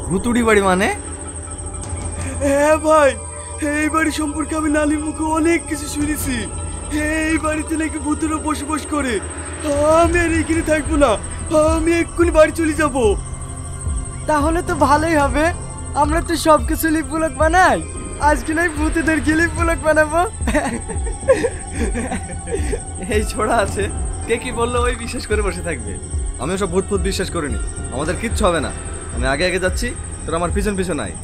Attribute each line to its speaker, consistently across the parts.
Speaker 1: ভুতুড়ি বাড়ি মানে?
Speaker 2: হ্যাঁ ভাই, এই বাড়ি সম্পর্কে আমি নালির মুখে অনেক কিছু শুনেছি। এই বাড়িতে নাকি ভূতেরা বসবাস করে। আমি আর এখানে থাকবো না, আমি এক্ষুনি বাড়ি চলে যাব।
Speaker 3: তাহলে তো ভালোই হবে, আমরা তো সব কিছু লিপ ব্লক বানাই, আজকে নয় ভূতেদের গিয়ে লিপ ব্লক বানাবো।
Speaker 1: এই ছোড়া আছে, কে কি বললো ওই বিশ্বাস করে বসে থাকবে। আমি ওসব ভূত ফুত বিশ্বাস করিনি, আমাদের কিচ্ছু হবে না। আমি আগে আগে যাচ্ছি, তোরা আমার পিছন পিছন আয়।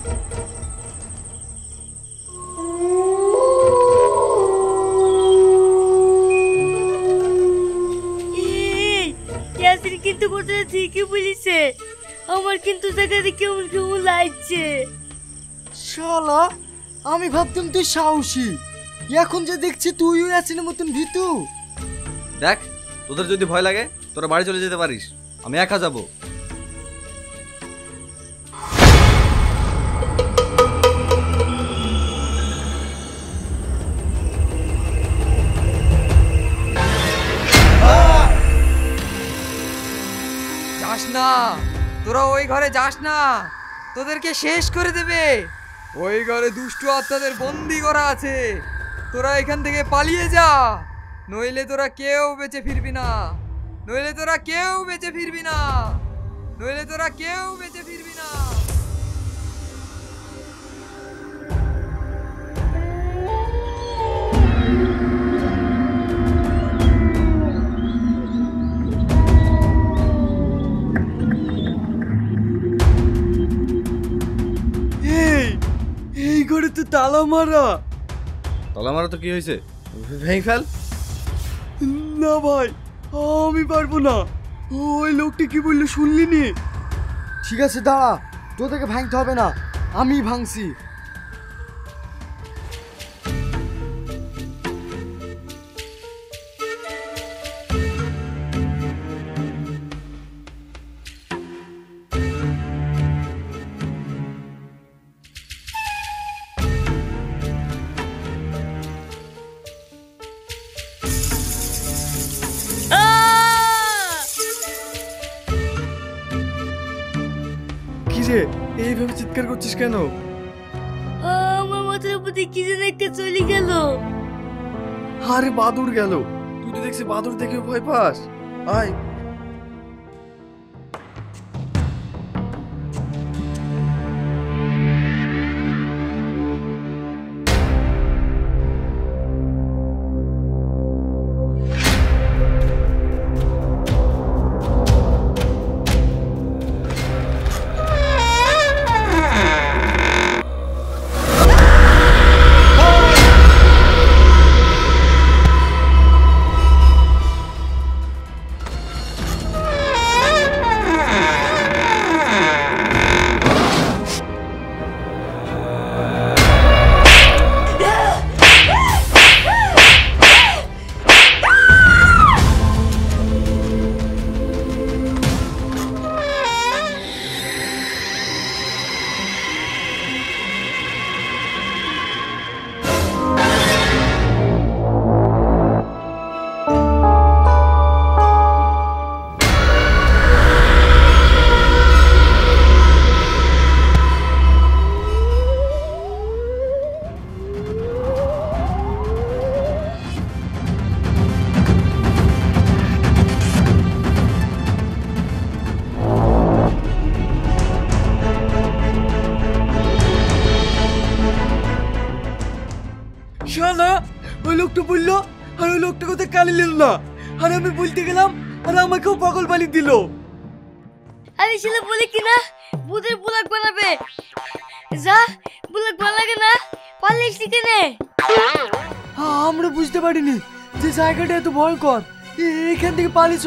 Speaker 4: ইয়াসিন কিন্তু কথাটা ঠিকই বলেছে, আমার কিন্তু জায়গাতে কেমন কেমন লাগছে।
Speaker 3: শালা, আমি ভাবতাম তুই সাহসী, এখন যে দেখছি তুইও ইয়াসিনের মতন ভীতু।
Speaker 1: দেখ, তোদের যদি ভয় লাগে তোরা বাড়ি চলে যেতে পারিস, আমি একা যাব।
Speaker 5: যাস না, তোরা ওই ঘরে যাস না, তোদেরকে শেষ করে দেবে। ওই ঘরে দুষ্টু আত্মাদের বন্দি করা আছে, তোরা এখান থেকে পালিয়ে যা, নইলে তোরা কেউ বেঁচে ফিরবি না, নইলে তোরা কেউ বেঁচে ফিরবি না, নইলে তোরা কেউ বেঁচে ফিরবি না।
Speaker 2: এই ঘরে তো তালা মারা।
Speaker 1: তালা মারা তো কি হয়েছে, ভেঙে ফেল।
Speaker 2: না ভাই, আমি পারবো না। ওই লোকটা কি বললো শুনলি নি?
Speaker 3: ঠিক আছে দাঁড়া, তোদেরকে ভাঙতে হবে না, আমি ভাঙছি।
Speaker 2: কিরে, এইভাবে চিৎকার করছিস কেন?
Speaker 4: আমার মাথার উপর দিয়ে কি যেন একটা চলে গেল।
Speaker 2: আরে বাদুর গেল, তুই তো দেখছি বাদুর দেখে ভয় পাস। আয়। শালা, ওই লোকটা বললো আর ওই লোকটা কোথায় কালি নিল না, আর আমি বলতে গেলাম আর আমাকেও পাগল বানিয়ে দিল।
Speaker 4: আরে ছেলে বলে কিনা ভূতের ব্লক বানাবে, যা ব্লক বানাগে না, পালিয়ে শিখে
Speaker 3: আমরা বুঝতে পারিনি যে জায়গাটা এত ভয়ঙ্কর, এখান থেকে পালিয়েছ।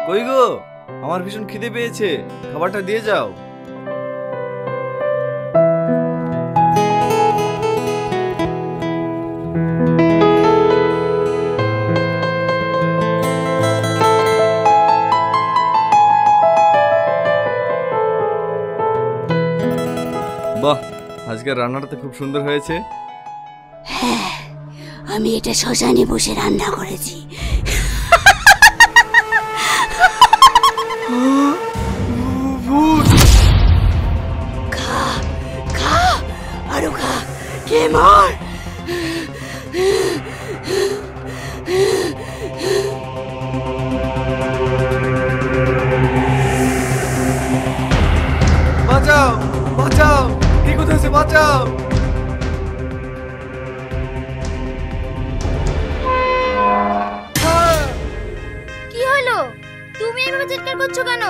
Speaker 1: কই গো, আমার ভীষণ খিদে পেয়েছে, খাবারটা দিয়ে যাও। বাহ, আজকের রান্নাটা তো খুব সুন্দর হয়েছে।
Speaker 4: হ্যাঁ, আমি এটা শ্মশানে বসে রান্না করেছি। তুমি এইভাবে চিৎকার করছো কেন?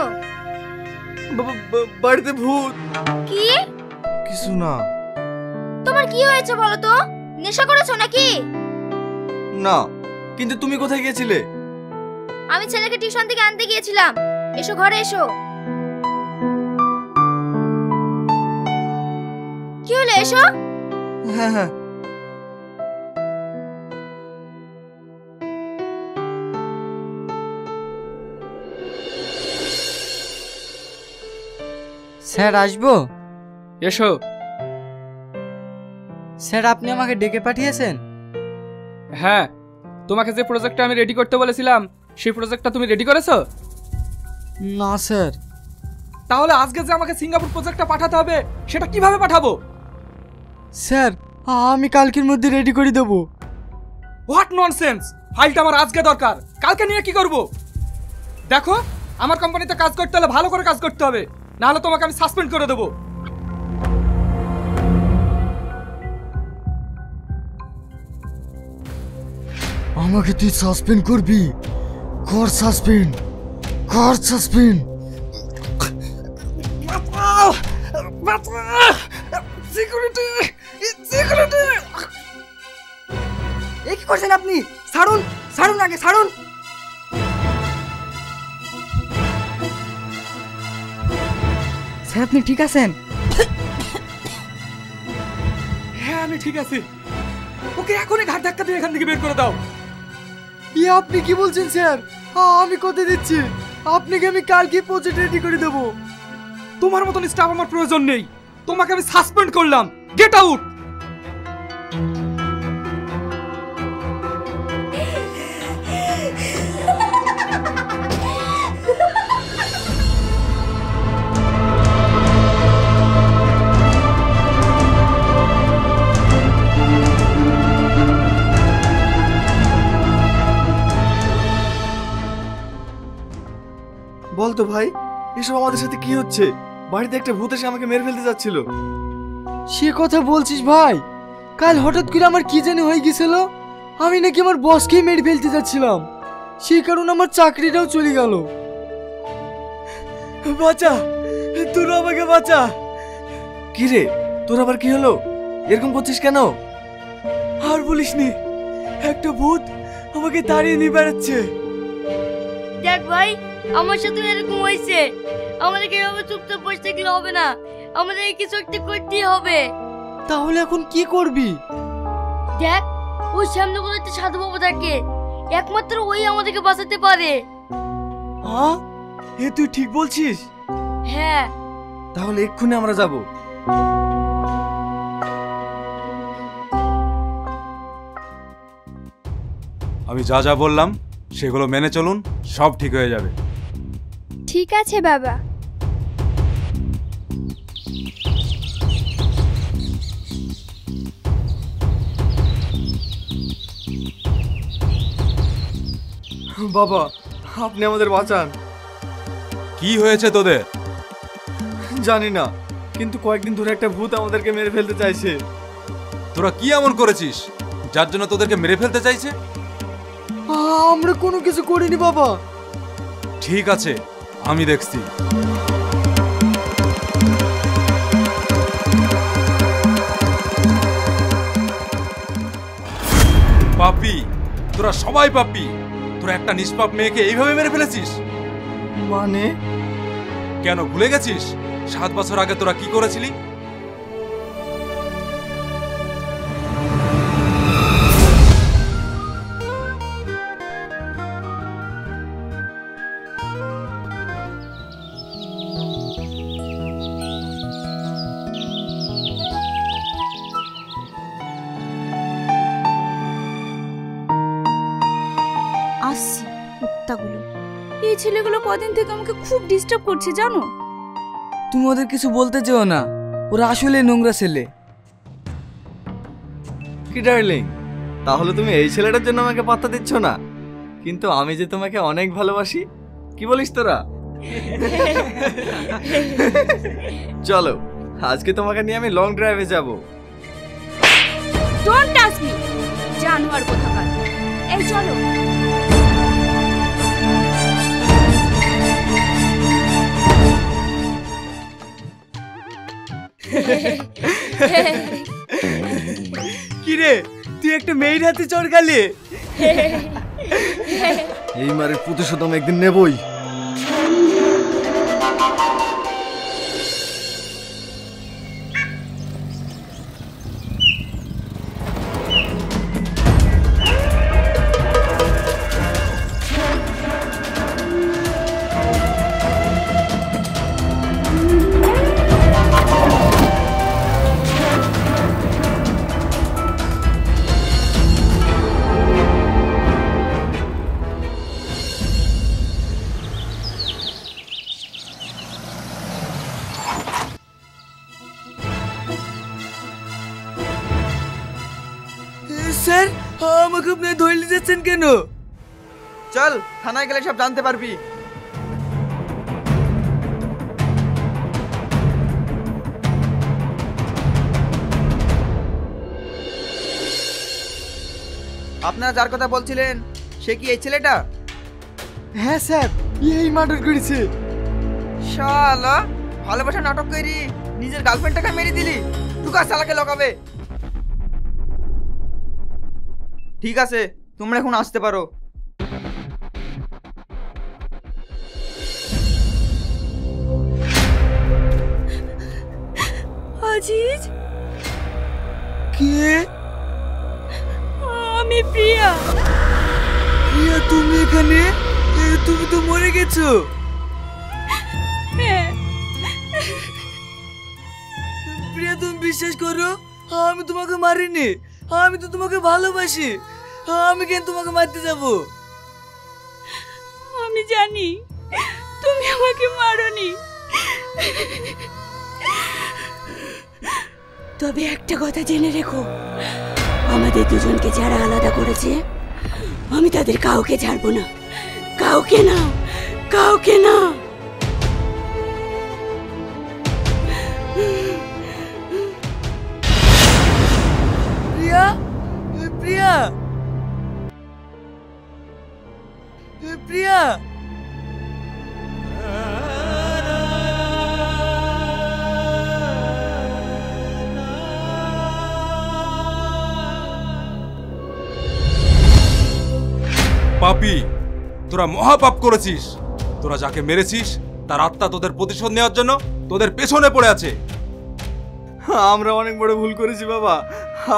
Speaker 2: বাড়িতে ভূত।
Speaker 4: কি?
Speaker 2: কিছু না।
Speaker 4: তোমার কি হয়েছে বলো তো? নেশা করেছো নাকি?
Speaker 2: না, কিন্তু তুমি কোথায় গিয়েছিলে?
Speaker 4: আমি ছেলেকে টিউশন থেকে আনতে গিয়েছিলাম। এসো ঘরে এসো। কি হলো, এসো।
Speaker 2: হ্যাঁ হ্যাঁ।
Speaker 3: স্যার আসবো?
Speaker 6: এসো।
Speaker 3: স্যার আপনি আমাকে ডেকে পাঠিয়েছেন?
Speaker 6: হ্যাঁ, তোমাকে যে প্রজেক্টটা আমি রেডি করতে বলেছিলাম সেই প্রজেক্টটা তুমি রেডি করেছো?
Speaker 3: না স্যার।
Speaker 6: তাহলে আজকে যে আমাকে সিঙ্গাপুর প্রজেক্টটা পাঠাতে হবে সেটা কিভাবে পাঠাবো?
Speaker 3: স্যার আমি কালকের মধ্যে রেডি করে দেবো।
Speaker 6: What nonsense! ফাইলটা আমার আজকে দরকার, কালকে নিয়ে কি করব? দেখো, আমার কোম্পানিতে কাজ করতে হলে ভালো করে কাজ করতে হবে, না হলে তোমাকে আমি সাসপেন্ড করে দেবো।
Speaker 3: আমাকে তুই সাসপেন্ড করবি? কর সাসপেন্ড, কর সাসপেন্ড।
Speaker 5: Security, security! এ কি করছেন আপনি? ছাড়ুন, ছাড়ুন, আগে ছাড়ুন। স্যার আপনি ঠিক আছেন?
Speaker 6: হ্যাঁ আমি ঠিক আছি। ওকে এখনই ঘাট ধাক্কা দিয়ে এখান থেকে বের করে দাও।
Speaker 3: আপনি কি বলছেন স্যার? আমি কথা দিচ্ছি আপনাকে আমি কালকে প্রজেক্ট রেডি করে দেবো।
Speaker 6: তোমার মতন স্টাফ আমার প্রয়োজন নেই, তোমাকে আমি সাসপেন্ড করলাম। Get out!
Speaker 1: বলতো ভাই, এসব আমাদের সাথে কি হচ্ছে? বাড়িতে একটা ভূত এসে আমাকে মেরে ফেলতে যাচ্ছিল।
Speaker 3: সে কথা বলছিস ভাই? কাল হঠাৎ করে আমার কি জানি হয়ে গেছিল, আমি নাকি আমার বসকেই মেরে ফেলতে যাচ্ছিলাম, সেই কারণে আমার চাকরিটাও চলে গেল।
Speaker 2: বাঁচা, তোর আমাকে বাঁচা।
Speaker 1: কি রে, তোর আবার কি হলো? এরকম করছিস কেন?
Speaker 2: আর বলিসনি, একটা ভূত আমাকে তাড়িয়ে নিয়ে বেড়াচ্ছে।
Speaker 4: দেখ ভাই, আমার সাথে এরকম হয়েছে। আমাদেরকে এভাবে চুপচাপ বসে থাকলে হবে না, আমাদের কিছু একটা করতেই হবে।
Speaker 3: তাহলে এখন কি করবি?
Speaker 4: দেখ, ওই সামনে কোনো একটা সাধু বাবা থাকে, একমাত্র ওই আমাদেরকে বাঁচাতে পারে।
Speaker 2: হ্যাঁ, এ তুই ঠিক বলছিস।
Speaker 4: হ্যাঁ।
Speaker 1: তাহলে এক্ষুনি আমরা যাব।
Speaker 7: আমি যা যা বললাম সেগুলো মেনে চলুন, সব ঠিক হয়ে যাবে।
Speaker 4: ঠিক আছে বাবা।
Speaker 1: বাবা, আপনি আমাদের বাঁচান।
Speaker 7: কি হয়েছে তোদের?
Speaker 1: জানি না, কিন্তু কয়েকদিন ধরে একটা ভূত আমাদেরকে মেরে ফেলতে চাইছে।
Speaker 7: তোরা কি এমন করেছিস যার জন্য তোদেরকে মেরে ফেলতে চাইছে?
Speaker 3: আমরা কোনো কিছু করিনি বাবা।
Speaker 7: ঠিক আছে, আমি দেখছি। পাপী, তোরা সবাই পাপী। তোরা একটা নিষ্পাপ মেয়েকে এইভাবে মেরে ফেলেছিস।
Speaker 1: মানে?
Speaker 7: কেন ভুলে গেছিস 7 বছর আগে তোরা কি করেছিলি?
Speaker 8: আসছি কুত্তাগুলো। এই ছেলেগুলো কদিন থেকে আমাকে খুব ডিস্টার্ব করছে জানো।
Speaker 3: তুমি ওদের কিছু বলতে চেও না, ওরা আসলে নোংরা ছেলে।
Speaker 1: কি ডার্লিং, তাহলে তুমি এই ছেলেটার জন্য আমাকে পাত্তা দিচ্ছ না? কিন্তু আমি যে তোমাকে অনেক ভালোবাসি। কি বলিস তোরা? চলো, আজকে তোমাকে নিয়ে আমি লং ড্রাইভে যাব।
Speaker 8: ডোন্ট টাচ মি, জানোয়ার কোথাকার। এই চলো।
Speaker 2: কিরে তুই একটা মেয়ের হাতে চড় খালি?
Speaker 1: এই মারের প্রতিশোধ আমি একদিন নেবই।
Speaker 2: স্যার আমাকে আপনি ধরে যাচ্ছেন কেন?
Speaker 5: চল থানায় গেলে সব জানতে পারবি। আপনারা যার কথা বলছিলেন সে কি এই ছেলেটা?
Speaker 3: হ্যাঁ স্যার, এই মার্ডার করেছে।
Speaker 5: শালা ভালোবাসা নাটক করি নিজের গার্লফ্রেন্ডটাকে মেরে দিলি, টুকা শালাকে লগাবে। ঠিক আছে তোমরা এখন আসতে পারো।
Speaker 8: আজিজ,
Speaker 2: কে?
Speaker 8: আমি প্রিয়া।
Speaker 2: প্রিয়া তুমি এখানে? তুমি তো মরে গেছো।
Speaker 8: হ্যাঁ,
Speaker 2: প্রিয়া তুমি বিশ্বাস করো আমি তোমাকে মারিনি, আমি তো তোমাকে ভালোবাসি। আমি কেন তোমাকে মারতে যাব?
Speaker 8: আমি জানি তুমি আমাকে মারোনি, তবে একটা কথা জেনে রেখো, আমাদের দুজনকে যারা আলাদা করেছে আমি তাদের কাউকে ছাড়বো না, কাউকে না, কাউকে না।
Speaker 2: প্রিয়া, প্রিয়া, প্রিয়া।
Speaker 7: পাপী, তোরা মহাপাপ করেছিস। তোরা যাকে মেরেছিস তার আত্মা তোদের প্রতিশোধ নেওয়ার জন্য তোদের পেছনে পড়ে আছে।
Speaker 1: আমরা অনেক বড় ভুল করেছি বাবা,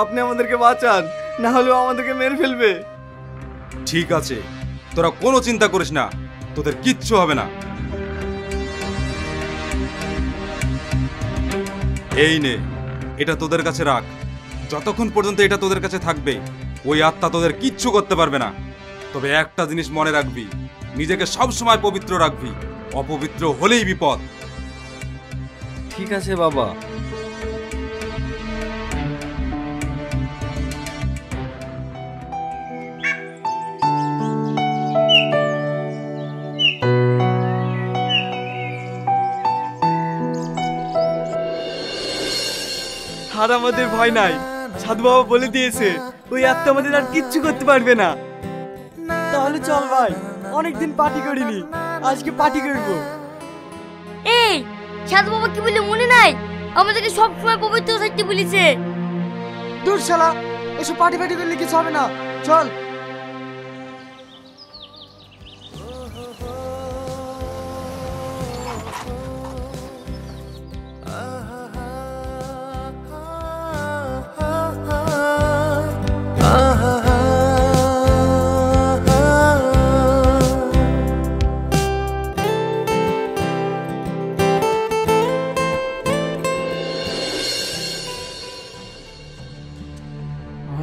Speaker 1: আপনি আমাদেরকে বাঁচান, না হলেও আমাদেরকে মেরে ফেলবে।
Speaker 7: ঠিক আছে, তোরা কোনো চিন্তা করিস না, তোদের কিচ্ছু হবে না। এই নে, এটা তোদের কাছে রাখ। যতক্ষণ পর্যন্ত এটা তোদের কাছে থাকবে ওই আত্মা তোদের কিচ্ছু করতে পারবে না। তবে একটা জিনিস মনে রাখবি, নিজেকে সব সময় পবিত্র রাখবি, অপবিত্র হলেই বিপদ।
Speaker 1: ঠিক আছে বাবা।
Speaker 2: আর আমাদের ভয় নাই, সাধু বাবা বলে দিয়েছে ওই আত্মা আমাদের আর কিচ্ছু করতে পারবে না।
Speaker 3: তাহলে চল ভাই, অনেকদিন পার্টি করিনি, আজকে পার্টি করবো।
Speaker 4: এই সাধু বাবা কি বলে মনে নাই? আমাদেরকে সব সময় পবিত্র থাকতে বলেছে।
Speaker 3: দূর শালা, এসব পার্টি পার্টি করলে কিছু হবে না, চল।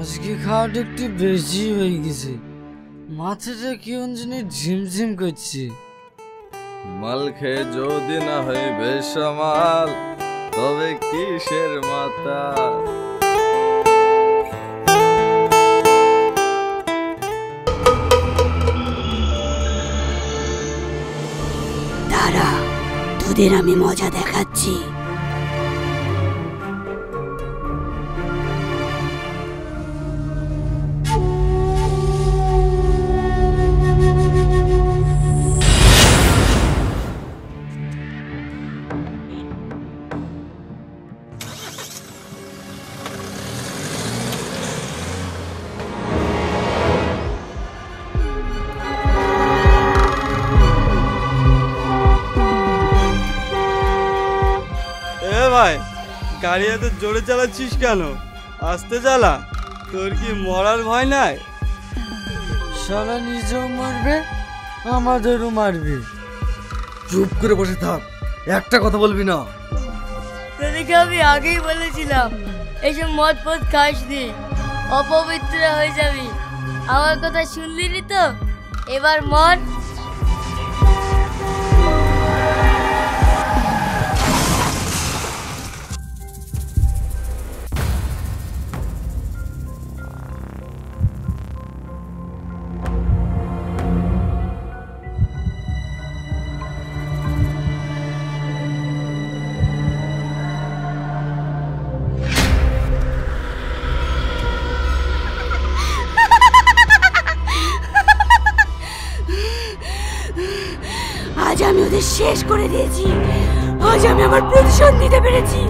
Speaker 3: আজকে খাওয়াটা একটু বেশি হয়ে গেছে, মাথাটা কেমন জানি ঝিমঝিম করছে।
Speaker 1: মাল খেয়ে যদি না হয় বেসামাল, তবে কিসের মাতা?
Speaker 8: দাঁড়া, তোদের আমি মজা দেখাচ্ছি।
Speaker 2: গাড়ি এত জোরে চালাচ্ছিস কেন? আস্তে চালা। তোর কি মরার ভয় নাই?
Speaker 3: শালা নিজেও মারবে, আমাদেরও মারবে।
Speaker 1: চুপ করে বসে থাক, একটা কথা বলবি না।
Speaker 4: তোদেরকে আমি আগেই বলেছিলাম এইসব মদ ফদ খাস নি, অপবিত্র হয়ে যাবি। আমার কথা শুনলি নি তো? এবার মর।
Speaker 8: আজ আমি ওদের শেষ করে দিয়েছি। আজ আমি আমার প্রতিশোধ নিতে পেরেছি।